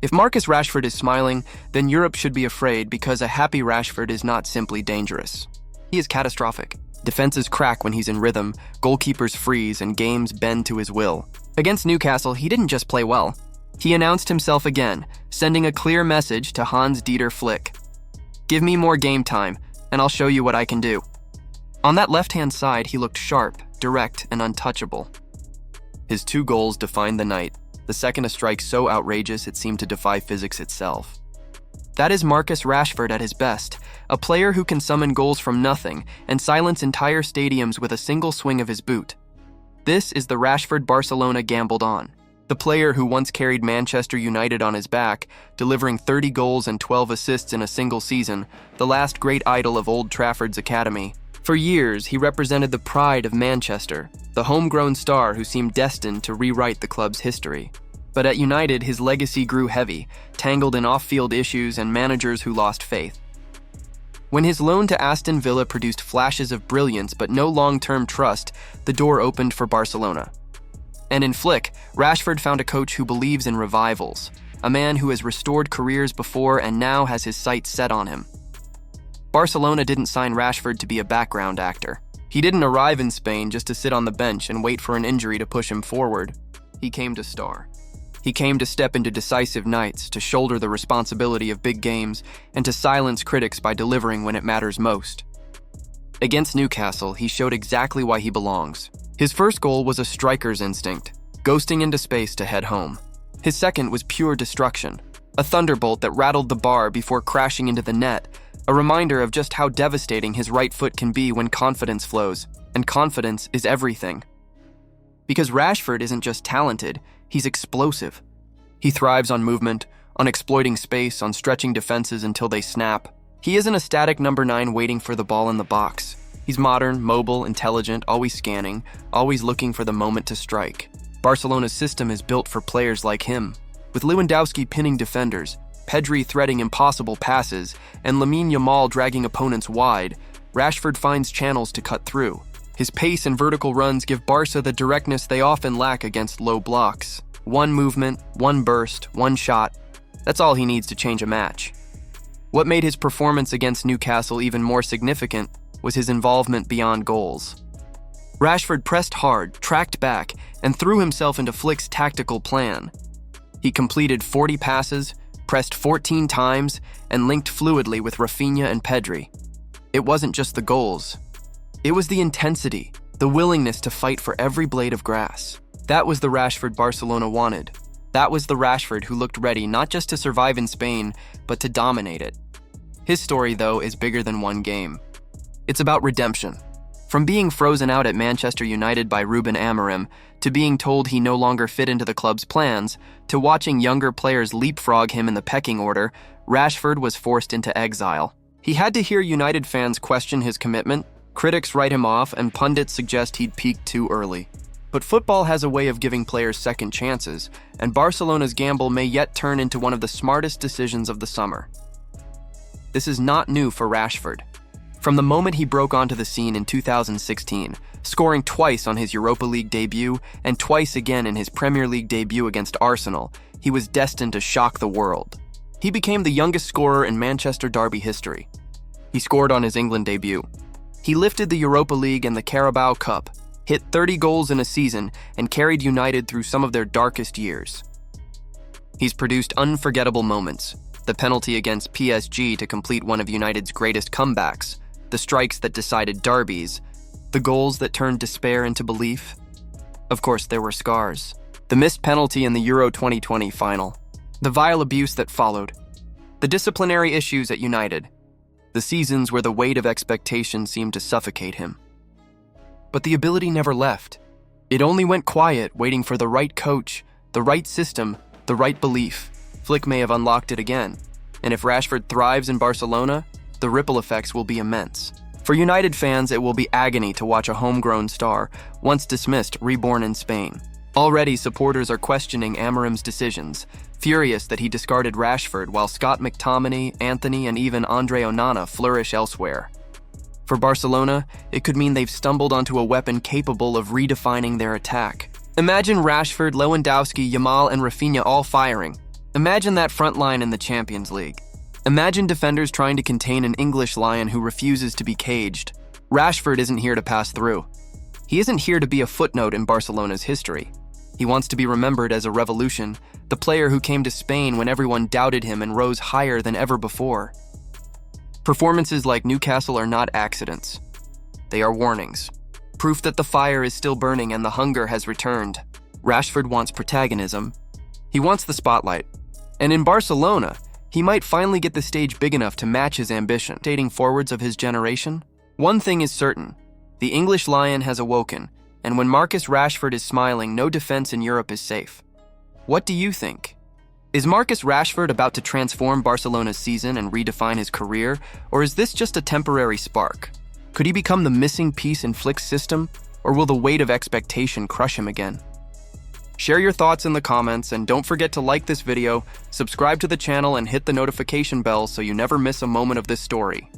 If Marcus Rashford is smiling, then Europe should be afraid because a happy Rashford is not simply dangerous. He is catastrophic. Defenses crack when he's in rhythm, goalkeepers freeze, and games bend to his will. Against Newcastle, he didn't just play well. He announced himself again, sending a clear message to Hans-Dieter Flick. "Give me more game time, and I'll show you what I can do." On that left-hand side, he looked sharp, direct, and untouchable. His 2 goals defined the night, the second a strike so outrageous it seemed to defy physics itself. That is Marcus Rashford at his best, a player who can summon goals from nothing and silence entire stadiums with a single swing of his boot. This is the Rashford Barcelona gambled on. The player who once carried Manchester United on his back, delivering 30 goals and 12 assists in a single season, the last great idol of Old Trafford's academy. For years, he represented the pride of Manchester, the homegrown star who seemed destined to rewrite the club's history. But at United, his legacy grew heavy, tangled in off-field issues and managers who lost faith. When his loan to Aston Villa produced flashes of brilliance but no long-term trust, the door opened for Barcelona. And in Flick, Rashford found a coach who believes in revivals, a man who has restored careers before and now has his sights set on him. Barcelona didn't sign Rashford to be a background actor. He didn't arrive in Spain just to sit on the bench and wait for an injury to push him forward. He came to star. He came to step into decisive nights, to shoulder the responsibility of big games, and to silence critics by delivering when it matters most. Against Newcastle, he showed exactly why he belongs. His first goal was a striker's instinct, ghosting into space to head home. His second was pure destruction, a thunderbolt that rattled the bar before crashing into the net, a reminder of just how devastating his right foot can be when confidence flows, and confidence is everything. Because Rashford isn't just talented, he's explosive. He thrives on movement, on exploiting space, on stretching defenses until they snap. He isn't a static number 9 waiting for the ball in the box. He's modern, mobile, intelligent, always scanning, always looking for the moment to strike. Barcelona's system is built for players like him. With Lewandowski pinning defenders, Pedri threading impossible passes, and Lamine Yamal dragging opponents wide, Rashford finds channels to cut through. His pace and vertical runs give Barca the directness they often lack against low blocks. One movement, one burst, one shot. That's all he needs to change a match. What made his performance against Newcastle even more significant was his involvement beyond goals. Rashford pressed hard, tracked back, and threw himself into Flick's tactical plan. He completed 40 passes, pressed 14 times, and linked fluidly with Rafinha and Pedri. It wasn't just the goals. It was the intensity, the willingness to fight for every blade of grass. That was the Rashford Barcelona wanted. That was the Rashford who looked ready not just to survive in Spain, but to dominate it. His story, though, is bigger than one game. It's about redemption. From being frozen out at Manchester United by Ruben Amorim, to being told he no longer fit into the club's plans, to watching younger players leapfrog him in the pecking order, Rashford was forced into exile. He had to hear United fans question his commitment, critics write him off, and pundits suggest he'd peaked too early. But football has a way of giving players second chances, and Barcelona's gamble may yet turn into one of the smartest decisions of the summer. This is not new for Rashford. From the moment he broke onto the scene in 2016, scoring twice on his Europa League debut and twice again in his Premier League debut against Arsenal, he was destined to shock the world. He became the youngest scorer in Manchester derby history. He scored on his England debut. He lifted the Europa League and the Carabao Cup, hit 30 goals in a season, and carried United through some of their darkest years. He's produced unforgettable moments, the penalty against PSG to complete one of United's greatest comebacks, the strikes that decided derbies, the goals that turned despair into belief. Of course, there were scars. The missed penalty in the Euro 2020 final, the vile abuse that followed, the disciplinary issues at United, the seasons where the weight of expectation seemed to suffocate him. But the ability never left. It only went quiet, waiting for the right coach, the right system, the right belief. Flick may have unlocked it again, and if Rashford thrives in Barcelona, the ripple effects will be immense. For United fans, it will be agony to watch a homegrown star, once dismissed, reborn in Spain. Already, supporters are questioning Amorim's decisions, furious that he discarded Rashford while Scott McTominay, Anthony, and even Andre Onana flourish elsewhere. For Barcelona, it could mean they've stumbled onto a weapon capable of redefining their attack. Imagine Rashford, Lewandowski, Yamal, and Rafinha all firing. Imagine that front line in the Champions League. Imagine defenders trying to contain an English lion who refuses to be caged. Rashford isn't here to pass through. He isn't here to be a footnote in Barcelona's history. He wants to be remembered as a revolution, the player who came to Spain when everyone doubted him and rose higher than ever before. Performances like Newcastle are not accidents. They are warnings. Proof that the fire is still burning and the hunger has returned. Rashford wants protagonism. He wants the spotlight. And in Barcelona, he might finally get the stage big enough to match his ambition. Dating forwards of his generation? One thing is certain. The English lion has awoken, and when Marcus Rashford is smiling, no defense in Europe is safe. What do you think? Is Marcus Rashford about to transform Barcelona's season and redefine his career, or is this just a temporary spark? Could he become the missing piece in Flick's system, or will the weight of expectation crush him again? Share your thoughts in the comments, and don't forget to like this video, subscribe to the channel, and hit the notification bell so you never miss a moment of this story.